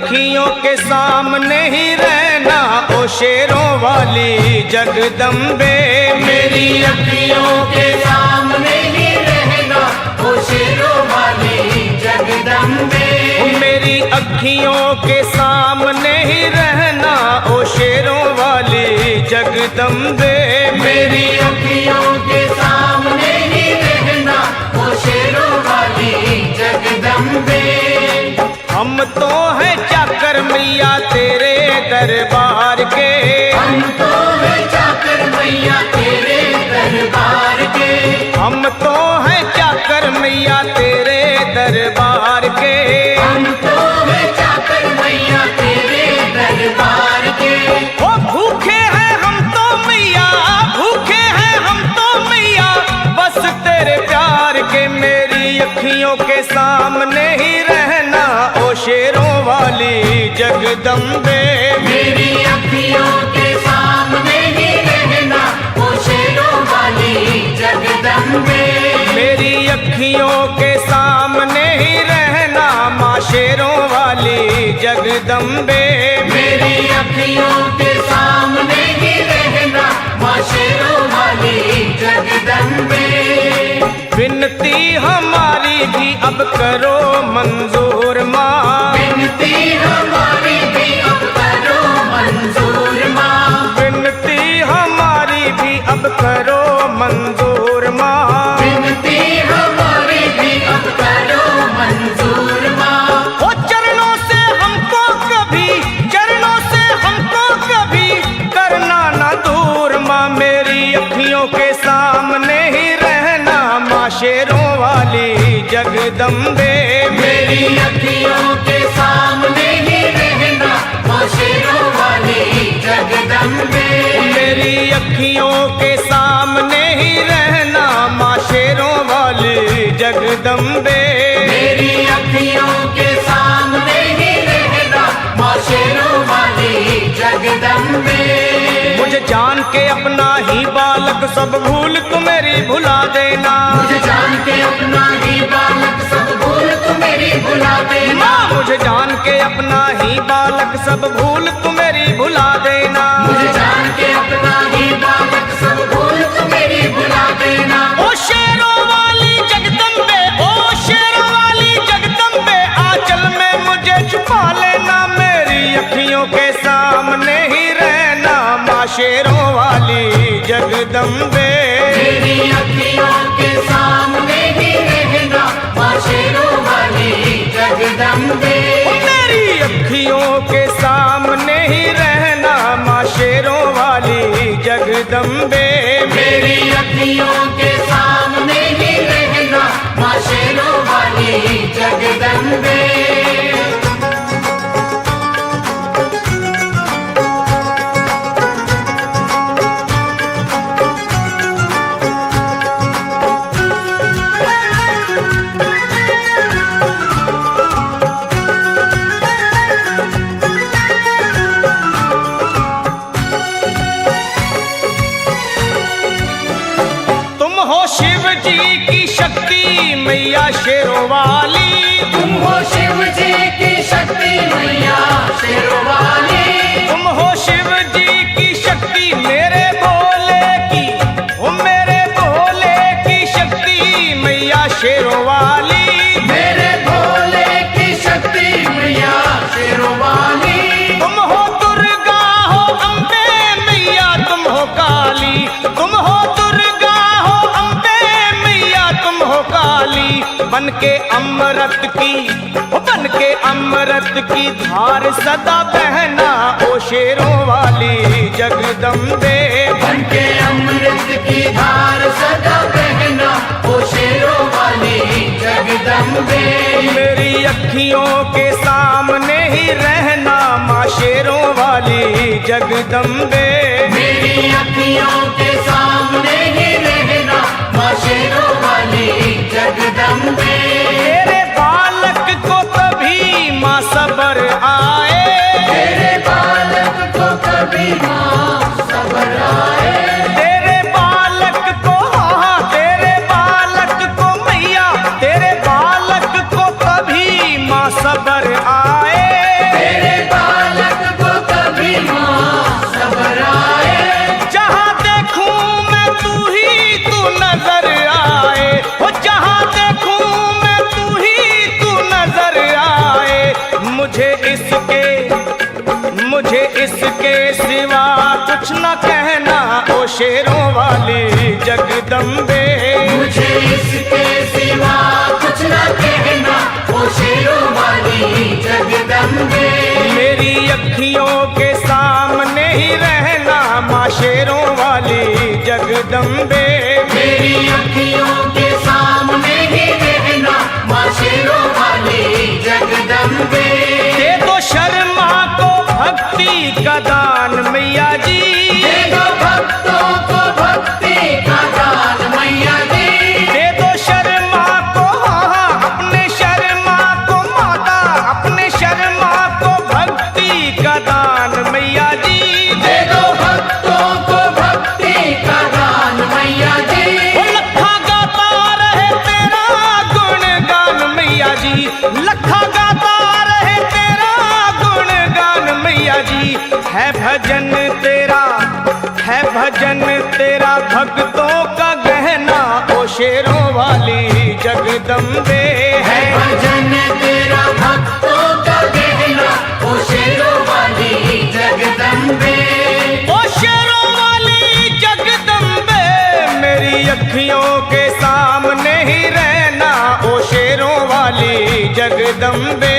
अखियों के सामने ही रहना ओ शेरों वाली जगदम्बे। मेरी अखियों के सामने ही रहना ओ शेरों वाली जगदम्बे। मेरी अखियों के सामने ही रहना ओ शेरों वाली जगदम्बे। मेरी अखियों के सामने ही रहना ओ शेरों वाली जगदम्बे। हम तो हैं चाकर मैया तेरे दरबार के। हम तो हैं चाकर मैया तेरे दरबार के। हम तो हैं चाकर मैया तेरे दरबार के। हम तो हैं चाकर मैया तेरे दरबार के। ओ भूखे हैं हम तो मैया, भूखे हैं हम तो मैया बस तेरे प्यार के। मेरी अखियों के सामने ही रहना ओ शेरों वाली जगदम्बे। मेरी अखियों के सामने ही रहना ओ शेरों वाली जगदम्बे। मेरी अखियों के सामने ही रहना माँ शेरों वाली जगदम्बे। मेरी अखियों के सामने ही रहना माँ शेरों वाली जगदम्बे। विनती हमारी भी अब करो मंजूर माँ। विनती हमारी भी अब करो मंजूर माँ। विनती हमारी भी अब करो मंजूर माँ। विनती हमारी भी अब करो मंजूर माँ। ओ चरणों से हमको कभी, चरणों से हमको कभी करना ना दूर माँ। मेरी अखियों के सामने ही रहना माँ शेरों वाली जगदम्बे। मेरी अखियों के सामने ही रहना माँ शेरों वाली जगदम्बे। मेरी अखियों के सामने ही रहना माँ शेरों वाली जगदम्बे। मेरी अखियों के सामने ही रहना माँ शेरों वाली जगदम्बे। मुझे जान के अपना ही बालक सब भूल तू मेरी भुला देना। मुझे जान के अपना ही बालक सब भूल तू मेरी भुला देना। माँ मुझे जान के अपना ही बालक सब भूल तू मेरी भुला देना। मुझे जान के अपना ही बालक सब भूल तू मेरी भुला देना। ओ शेरों वाली जगदम्बे, ओ शेरों वाली जगदम्बे आंचल में मुझे छुपा लेना। मेरी अखियों के सामने ही रहना माँ शेरों वाली जगदम्बे। मेरी अखियों के सामने ही रहना माँ शेरों वाली जगदम्बे। मेरी अखियों के सामने ही रहना माँ शेरों वाली जगदम्बे। मेरी अखियों के सामने ही रहना माँ शेरों वाली जगदम्बे। शिव जी की शक्ति मैया शेरों वाली। तुम हो शिव जी की शक्ति मैया शेरों वाली। तुम हो शिव जी की शक्ति मेरे भोले की, ओ मेरे भोले की शक्ति मैया शेरों वाली। मेरे भोले की शक्ति मैया शेरों वाली। तुम हो दुर्गा हो अम्बे मैया तुम हो काली। तुम हो दुर्गा हो अम्बे मैया तुम हो काली। बन के अमृत की, बन के अमृत की धार सदा बहना ओ शेरों वाली जगदम्बे। बन के अमृत की धार सदा बहना ओ शेरों वाली जगदम्बे। मेरी अखियों के सामने ही रहना माँ शेरों वाली जगदम्बे। मेरी अखियों के सामने ही रहना माँ शेरों वाली जगदम्बे। तेरे बालक को कभी माँ सबर आए। तेरे बालक को कभी माँ सबर आए। तेरे बालक को, हाँ तेरे बालक को मैया, तेरे बालक को कभी माँ सबर आए। तेरे इसके सिवा कुछ न कहना, ओ शेरों वाली जगदम्बे। मेरी अखियों के सामने ही रहना माँ शेरों वाली जगदम्बे। मेरी अखियों के सामने ही रहना, माँ शेरों वाली जगदम्बे। दे दो शर्मा को भक्ति का दान मैया जी, दे दो भक्तों को भक्ति का दान मैया जी। दे दो शर्मा को, हाँ अपने शर्मा को माता, अपने शर्मा को भक्ति का दान मैया जी। दे दो भक्तों को भक्ति का दान मैया जी। वो लखा गाता रहे तेरा गुणगान मैया जी, लखा गाता रहे तेरा गुणगान मैया जी। है भजन तेरा, है भजन तेरा भक्तों का गहना ओ शेरों वाली जगदम्बे। है भजन तेरा भक्तों का गहना, ओ शेरों वाली जगदम्बे। ओ शेरों वाली जगदम्बे, मेरी अखियों के सामने ही रहना ओ शेरों वाली जगदम्बे।